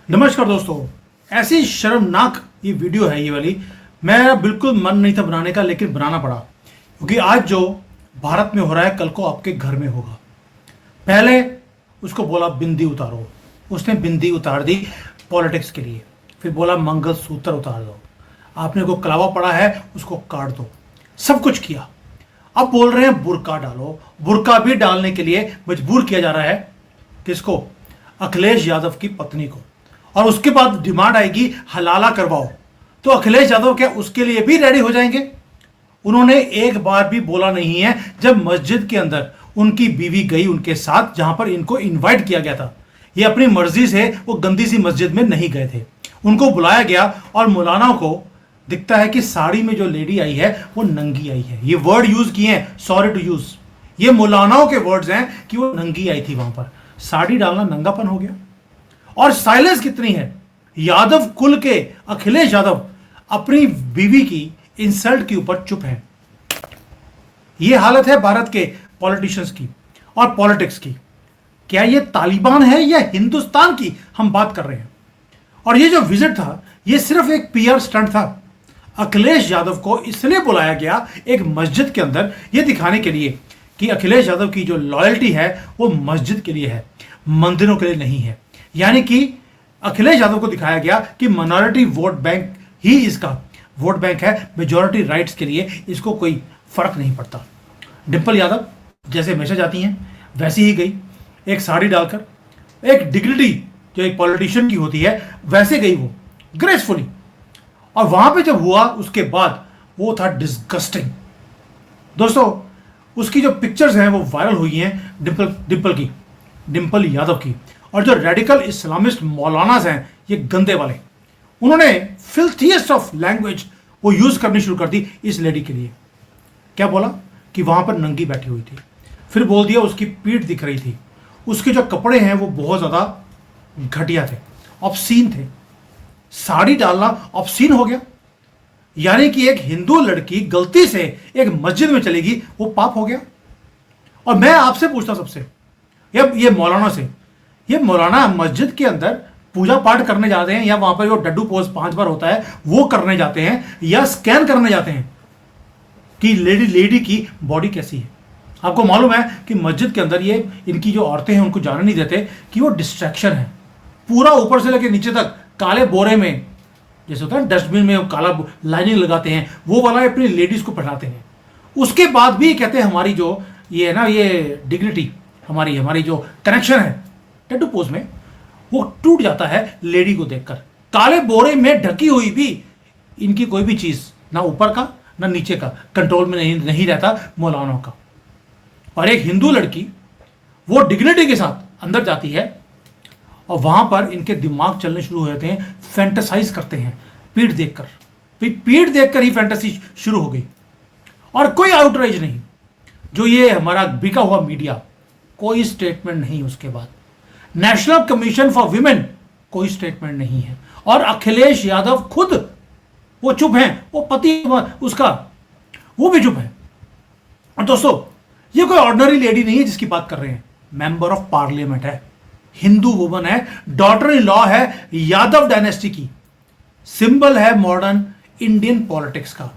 नमस्कार दोस्तों। ऐसी शर्मनाक ये वीडियो है ये वाली। मेरा बिल्कुल मन नहीं था बनाने का, लेकिन बनाना पड़ा क्योंकि आज जो भारत में हो रहा है कल को आपके घर में होगा। पहले उसको बोला बिंदी उतारो, उसने बिंदी उतार दी पॉलिटिक्स के लिए। फिर बोला मंगलसूत्र उतार दो, आपने को कलावा पड़ा है उसको काट दो। सब कुछ किया। अब बोल रहे हैं बुर्का डालो। बुर्का भी डालने के लिए मजबूर किया जा रहा है किसको? अखिलेश यादव की पत्नी को। और उसके बाद डिमांड आएगी हलाला करवाओ, तो अखिलेश यादव क्या उसके लिए भी रेडी हो जाएंगे? उन्होंने एक बार भी बोला नहीं है जब मस्जिद के अंदर उनकी बीवी गई उनके साथ, जहां पर इनको इनवाइट किया गया था। ये अपनी मर्जी से वो गंदी सी मस्जिद में नहीं गए थे, उनको बुलाया गया। और मौलाना को दिखता है कि साड़ी में जो लेडी आई है वो नंगी आई है। ये वर्ड यूज किए हैं, सॉरी टू यूज। ये मौलानाओं के वर्ड्स हैं कि वो नंगी आई थी वहां पर। साड़ी डालना नंगापन हो गया। और साइलेंस कितनी है। यादव कुल के अखिलेश यादव अपनी बीवी की इंसल्ट के ऊपर चुप है। यह हालत है भारत के पॉलिटिशियंस की और पॉलिटिक्स की। क्या यह तालिबान है या हिंदुस्तान की हम बात कर रहे हैं? और यह जो विजिट था यह सिर्फ एक पीआर स्टंट था। अखिलेश यादव को इसलिए बुलाया गया एक मस्जिद के अंदर यह दिखाने के लिए कि अखिलेश यादव की जो लॉयल्टी है वो मस्जिद के लिए है, मंदिरों के लिए नहीं है। यानी कि अखिलेश यादव को दिखाया गया कि माइनॉरिटी वोट बैंक ही इसका वोट बैंक है, मेजॉरिटी राइट्स के लिए इसको कोई फर्क नहीं पड़ता। डिंपल यादव जैसे हमेशा जाती हैं वैसी ही गई, एक साड़ी डालकर, एक डिग्निटी जो एक पॉलिटिशियन की होती है वैसे गई वो ग्रेसफुली। और वहां पे जब हुआ उसके बाद वो था डिस्गस्टिंग। दोस्तों उसकी जो पिक्चर्स हैं वो वायरल हुई हैं डिंपल यादव की। और जो रेडिकल इस्लामिस्ट मौलानास हैं ये गंदे वाले, उन्होंने फिल्थिएस्ट ऑफ लैंग्वेज वो यूज करनी शुरू कर दी इस लेडी के लिए। क्या बोला कि वहां पर नंगी बैठी हुई थी। फिर बोल दिया उसकी पीठ दिख रही थी। उसके जो कपड़े हैं वो बहुत ज्यादा घटिया थे, ऑब्सीन थे। साड़ी डालना ऑब्सीन हो गया। यानी कि एक हिंदू लड़की गलती से एक मस्जिद में चलेगी वो पाप हो गया। और मैं आपसे पूछता सबसे, ये मौलाना से, ये मौलाना मस्जिद के अंदर पूजा पाठ करने जाते हैं या वहां पर जो डड्डू पोज 5 बार होता है वो करने जाते हैं या स्कैन करने जाते हैं कि लेडी की बॉडी कैसी है? आपको मालूम है कि मस्जिद के अंदर ये इनकी जो औरतें हैं उनको जाने नहीं देते कि वो डिस्ट्रैक्शन है। पूरा ऊपर से लेकर नीचे तक काले बोरे में, जैसे होता है डस्टबिन में काला लाइनिंग लगाते हैं, वो वाला अपनी लेडीज को पहनाते हैं। उसके बाद भी कहते हैं हमारी जो ये है ना, ये डिग्निटी, हमारी जो कनेक्शन है टैटू पोज में, वो टूट जाता है लेडी को देखकर। काले बोरे में ढकी हुई भी इनकी कोई भी चीज, ना ऊपर का ना नीचे का, कंट्रोल में नहीं रहता मौलानाओं का। और एक हिंदू लड़की वो डिग्निटी के साथ अंदर जाती है और वहां पर इनके दिमाग चलने शुरू हो जाते हैं, फैंटेसाइज करते हैं पीठ देखकर। पीठ देखकर ही फैंटेसी शुरू हो गई। और कोई आउटराइज नहीं। जो ये हमारा बिका हुआ मीडिया, कोई स्टेटमेंट नहीं। उसके बाद नेशनल कमीशन फॉर विमेन, कोई स्टेटमेंट नहीं है। और अखिलेश यादव खुद वो चुप हैं, वो पति उसका वो भी चुप है। और दोस्तों ये कोई ऑर्डिनरी लेडी नहीं है जिसकी बात कर रहे हैं, मेंबर ऑफ पार्लियामेंट है, हिंदू वुमन है, डॉटर इन लॉ है यादव डायनेस्टी की, सिंबल है मॉडर्न इंडियन पॉलिटिक्स का।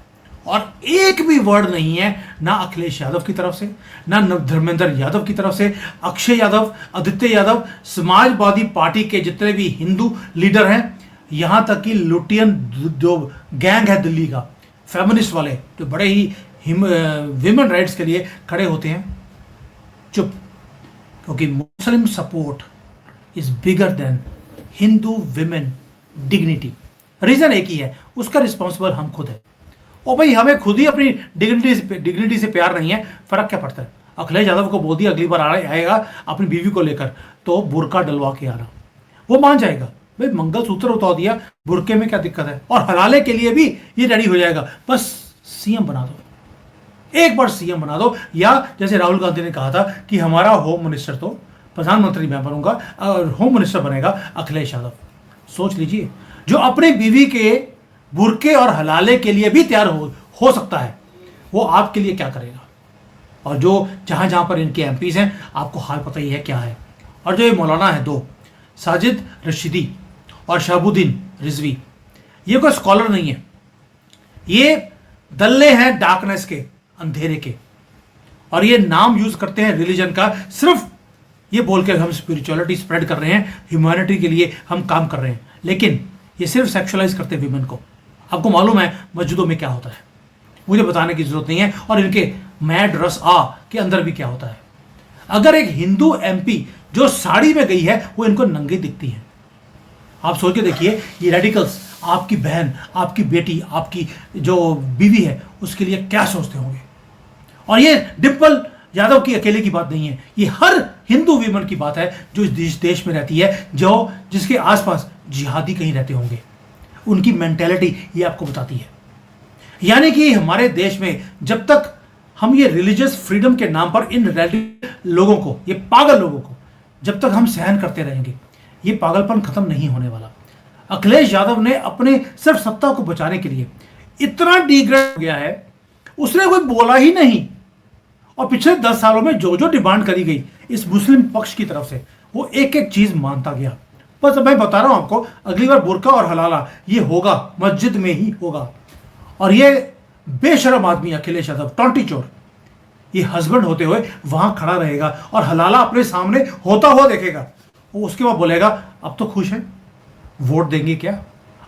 और एक भी वर्ड नहीं है ना अखिलेश यादव की तरफ से, ना धर्मेंद्र यादव की तरफ से, अक्षय यादव, आदित्य यादव, समाजवादी पार्टी के जितने भी हिंदू लीडर हैं, यहां तक कि लुटियन जो गैंग है दिल्ली का, फेमिनिस्ट वाले जो बड़े ही विमेन राइट्स के लिए खड़े होते हैं, चुप। क्योंकि Muslim support is bigger than Hindu women dignity. Reason एक ही है, उसका रिस्पॉन्सिबल हम खुद है। और भाई हमें खुद ही अपनी डिग्निटी से प्यार नहीं है, फर्क क्या पड़ता है? अखिलेश यादव को बोल दिया अगली बार आएगा अपनी बीवी को लेकर तो बुर्का डलवा के आना, वो मान जाएगा। भाई मंगलसूत्र उतार दिया, बुर्के में क्या दिक्कत है? और हलाले के लिए भी ये रेडी हो जाएगा। बस सीएम बना दो, एक बार सीएम बना दो। या जैसे राहुल गांधी ने कहा था कि हमारा होम मिनिस्टर तो प्रधानमंत्री मैं बनूंगा और होम मिनिस्टर बनेगा अखिलेश यादव। सोच लीजिए, जो अपनी बीवी के बुर्के और हलाले के लिए भी तैयार हो सकता है, वो आपके लिए क्या करेगा? और जो जहां जहां पर इनके एमपीज हैं आपको हाल पता ही है क्या है। और जो ये मौलाना है दो, साजिद रशीदी और शहाबुद्दीन रिजवी ये कोई स्कॉलर नहीं है, ये दल्ले हैं डार्कनेस के, अंधेरे के। और ये नाम यूज करते हैं रिलीजन का, सिर्फ ये बोल के हम स्पिरिचुअलिटी स्प्रेड कर रहे हैं, ह्यूमैनिटी के लिए हम काम कर रहे हैं, लेकिन ये सिर्फ सेक्सुअलाइज करते हैं विमेन को। आपको मालूम है मस्जिदों में क्या होता है, मुझे बताने की जरूरत नहीं है, और इनके मैड रस आ के अंदर भी क्या होता है। अगर एक हिंदू एमपी जो साड़ी में गई है वो इनको नंगी दिखती है। आप सोच के देखिए, ये रेडिकल्स आपकी बहन, आपकी बेटी, आपकी जो बीवी है उसके लिए क्या सोचते होंगे। और ये डिम्पल यादव की अकेले की बात नहीं है, ये हर हिंदू वीमन की बात है जो इस देश में रहती है, जो जिसके आसपास जिहादी कहीं रहते होंगे। उनकी मेंटेलिटी ये आपको बताती है। यानी कि हमारे देश में जब तक हम ये रिलीजियस फ्रीडम के नाम पर इन रेडिकल लोगों को, ये पागल लोगों को जब तक हम सहन करते रहेंगे, ये पागलपन खत्म नहीं होने वाला। अखिलेश यादव ने अपने सिर्फ सत्ता को बचाने के लिए इतना डिग्रेड हो गया है, उसने कोई बोला ही नहीं। और पिछले 10 सालों में जो जो डिमांड करी गई इस मुस्लिम पक्ष की तरफ से, वो एक एक चीज मानता गया। बस मैं बता रहा हूं आपको, अगली बार बुर्का और हलाला ये होगा, मस्जिद में ही होगा। और ये बेशरम आदमी अखिलेश यादव, टॉन्टी चोर, ये हस्बैंड होते हुए वहां खड़ा रहेगा और हलाला अपने सामने होता हुआ देखेगा। वो उसके बाद बोलेगा अब तो खुश है, वोट देंगे क्या?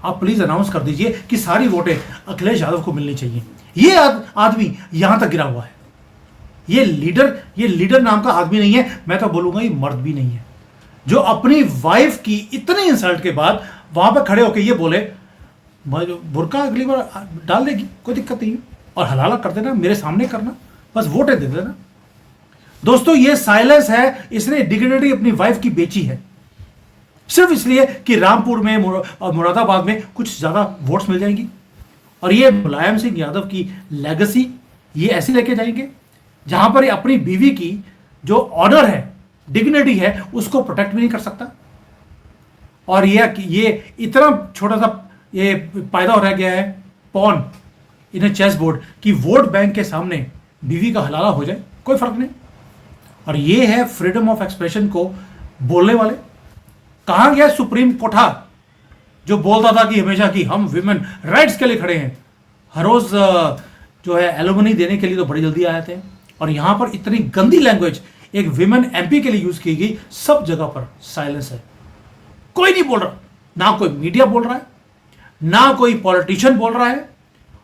आप प्लीज अनाउंस कर दीजिए कि सारी वोटें अखिलेश यादव को मिलनी चाहिए। ये आदमी यहां तक गिरा हुआ है। ये लीडर नाम का आदमी नहीं है, मैं तो बोलूंगा ये मर्द भी नहीं है, जो अपनी वाइफ की इतनी इंसल्ट के बाद वहां पर खड़े होकर ये बोले बुर्का अगली बार डाल देगी, कोई दिक्कत नहीं है, और हलाला कर देना, मेरे सामने करना, बस वोटें दे देना। दोस्तों ये साइलेंस है, इसने डिग्निटी अपनी वाइफ की बेची है, सिर्फ इसलिए कि रामपुर में और मुरादाबाद में कुछ ज्यादा वोट्स मिल जाएंगी। और ये मुलायम सिंह यादव की लेगेसी ये ऐसे लेके जाएंगे जहां पर ये अपनी बीवी की जो ऑनर है, डिग्निटी है, उसको प्रोटेक्ट भी नहीं कर सकता। और ये इतना छोटा सा ये पैदा हो रह गया है पॉन इन चेस बोर्ड कि वोट बैंक के सामने बीवी का हलाला हो जाए, कोई फर्क नहीं। और ये है फ्रीडम ऑफ एक्सप्रेशन को बोलने वाले। कहां गया सुप्रीम कोठा जो बोलता था कि हमेशा कि हम विमेन राइट्स के लिए खड़े हैं, हर रोज जो है एलुमनी देने के लिए तो बड़ी जल्दी आए थे। और यहां पर इतनी गंदी लैंग्वेज एक विमेन एमपी के लिए यूज की गई, सब जगह पर साइलेंस है, कोई नहीं बोल रहा, ना कोई मीडिया बोल रहा है, ना कोई पॉलिटिशियन बोल रहा है,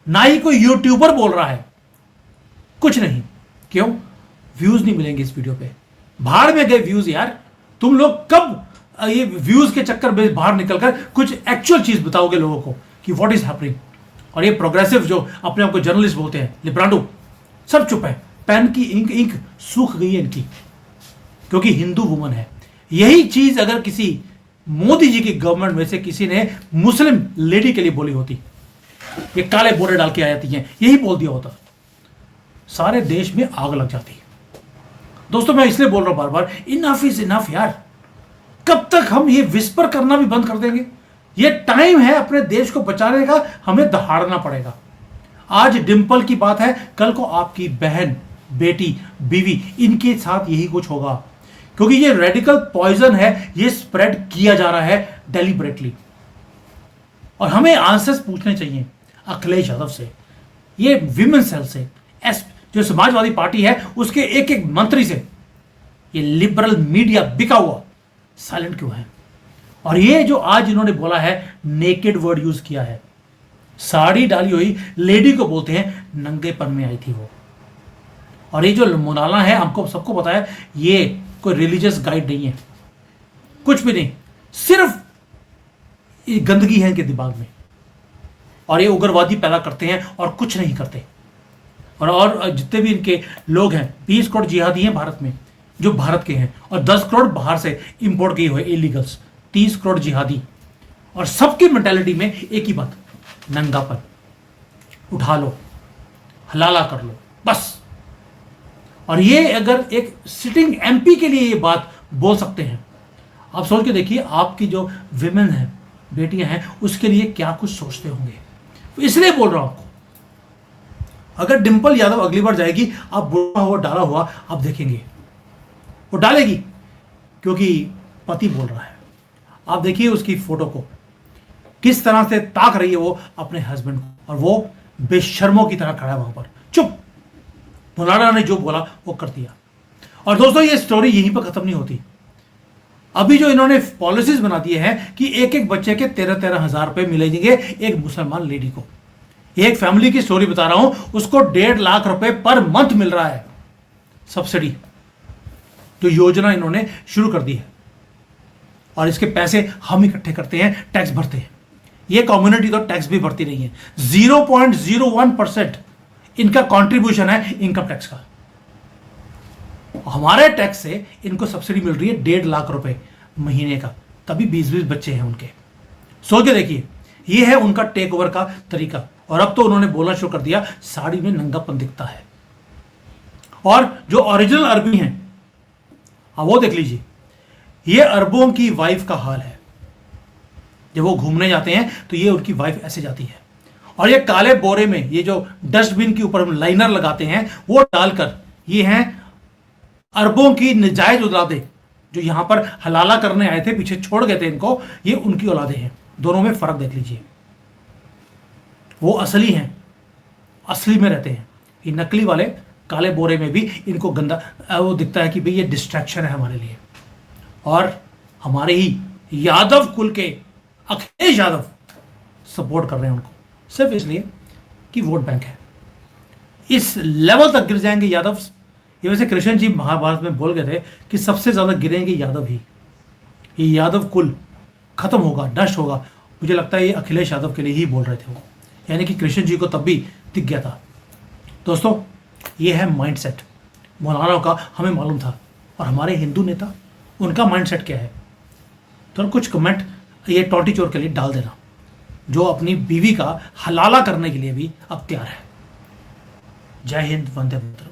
ना ही कोई यूट्यूबर बोल रहा है, कुछ नहीं। क्यों? व्यूज नहीं मिलेंगे इस वीडियो पे। भाड़ में गए व्यूज यार, तुम लोग कब ये व्यूज के चक्कर में बाहर निकलकर कुछ एक्चुअल चीज बताओगे लोगों को कि व्हाट इज हैपनिंग। और ये प्रोग्रेसिव जो अपने आप को जर्नलिस्ट बोलते हैं, लिब्रांडो, सब चुप है, पेन की इंक सूख गई है इनकी, क्योंकि हिंदू वुमन है। यही चीज अगर किसी मोदी जी की गवर्नमेंट में से किसी ने मुस्लिम लेडी के लिए बोली होती, ये काले बोरे डाल के आ जाती हैं, यही बोल दिया होता, सारे देश में आग लग जाती है। दोस्तों मैं इसलिए बोल रहा हूं बार बार, इनफ इज इनफ यार। कब तक हम ये विस्पर करना भी बंद कर देंगे? ये टाइम है अपने देश को बचाने का, हमें दहाड़ना पड़ेगा। आज डिंपल की बात है, कल को आपकी बहन, बेटी, बीवी, इनके साथ यही कुछ होगा, क्योंकि ये रेडिकल पॉइजन है, ये स्प्रेड किया जा रहा है डेलिबरेटली। और हमें आंसर्स पूछने चाहिए अखिलेश यादव से, ये विमेन सेल से, जो समाजवादी पार्टी है उसके एक एक मंत्री से। ये लिबरल मीडिया बिका हुआ साइलेंट क्यों है? और ये जो आज इन्होंने बोला है, नेकेड वर्ड यूज किया है, साड़ी डाली हुई लेडी को बोलते हैं नंगेपन में आई थी वो। और ये जो मोनाला है, हमको सबको पता है ये कोई रिलीजियस गाइड नहीं है, कुछ भी नहीं, सिर्फ ये गंदगी है इनके दिमाग में। और ये उग्रवादी पैदा करते हैं और कुछ नहीं करते। और जितने भी इनके लोग हैं, 20 करोड़ जिहादी हैं भारत में जो भारत के हैं, और 10 करोड़ बाहर से इंपोर्ट किए हुए इलीगल्स, 30 करोड़ जिहादी। और सबकी मेंटालिटी में एक ही बात, नंगापन, उठा लो, हलाला कर लो, बस। और ये अगर एक सिटिंग एमपी के लिए ये बात बोल सकते हैं, आप सोच के देखिए आपकी जो विमेन है, बेटियां हैं, उसके लिए क्या कुछ सोचते होंगे। तो इसलिए बोल रहा हूं आपको, अगर डिंपल यादव अगली बार जाएगी, आप बुरा हुआ डाला हुआ आप देखेंगे, वो डालेगी क्योंकि पति बोल रहा है। आप देखिए उसकी फोटो को, किस तरह से ताक रही है वो अपने हस्बैंड को, और वो बेशर्मों की तरह खड़ा है वहां पर चुप। मौलाना ने जो बोला वो कर दिया। और दोस्तों ये स्टोरी यहीं पर खत्म नहीं होती। अभी जो इन्होंने पॉलिसीज बना दिए हैं कि एक एक बच्चे के 13-13 हजार रुपए मिलेंगे एक मुसलमान लेडी को। एक फैमिली की स्टोरी बता रहा हूं, उसको 1.5 लाख रुपए पर मंथ मिल रहा है सब्सिडी, जो योजना इन्होंने शुरू कर दी है। और इसके पैसे हम इकट्ठे करते हैं, टैक्स भरते हैं। ये कम्युनिटी तो टैक्स भी भरती नहीं है। 0.01% इनका कंट्रीब्यूशन है इनकम टैक्स का। हमारे टैक्स से इनको सब्सिडी मिल रही है 1.5 लाख रुपए महीने का, तभी 20-20 बच्चे हैं उनके। सोच के देखिए, ये है उनका टेक ओवर का तरीका। और अब तो उन्होंने बोलना शुरू कर दिया साड़ी में नंगापन दिखता है। और जो ओरिजिनल अरबी हैं, वो देख लीजिए, ये अरबों की वाइफ का हाल है। जब वो घूमने जाते हैं तो ये उनकी वाइफ ऐसे जाती है, और ये काले बोरे में, ये जो डस्टबिन के ऊपर हम लाइनर लगाते हैं वो डालकर, ये हैं अरबों की नजायज औलादे जो यहां पर हलाला करने आए थे, पीछे छोड़ गए थे इनको, ये उनकी औलादे हैं। दोनों में फर्क देख लीजिए। वो असली हैं, असली में रहते हैं। ये नकली वाले काले बोरे में भी इनको गंदा वो दिखता है कि भाई ये डिस्ट्रैक्शन है हमारे लिए। और हमारे ही यादव कुल के अखिलेश यादव सपोर्ट कर रहे हैं उनको, सिर्फ इसलिए कि वोट बैंक है। इस लेवल तक गिर जाएंगे यादव। ये वैसे कृष्ण जी महाभारत में बोल गए थे कि सबसे ज्यादा गिरेंगे यादव ही। ये यादव कुल खत्म होगा, नष्ट होगा। मुझे लगता है ये अखिलेश यादव के लिए ही बोल रहे थे वो, यानी कि कृष्ण जी को तब भी दिख गया था। दोस्तों ये है माइंडसेट मौलाना का, हमें मालूम था। और हमारे हिंदू नेता, उनका माइंडसेट क्या है? तो कुछ कमेंट ये टोटी चोर के लिए डाल देना, जो अपनी बीवी का हलाला करने के लिए भी अब तैयार है। जय हिंद, वंदे मातरम।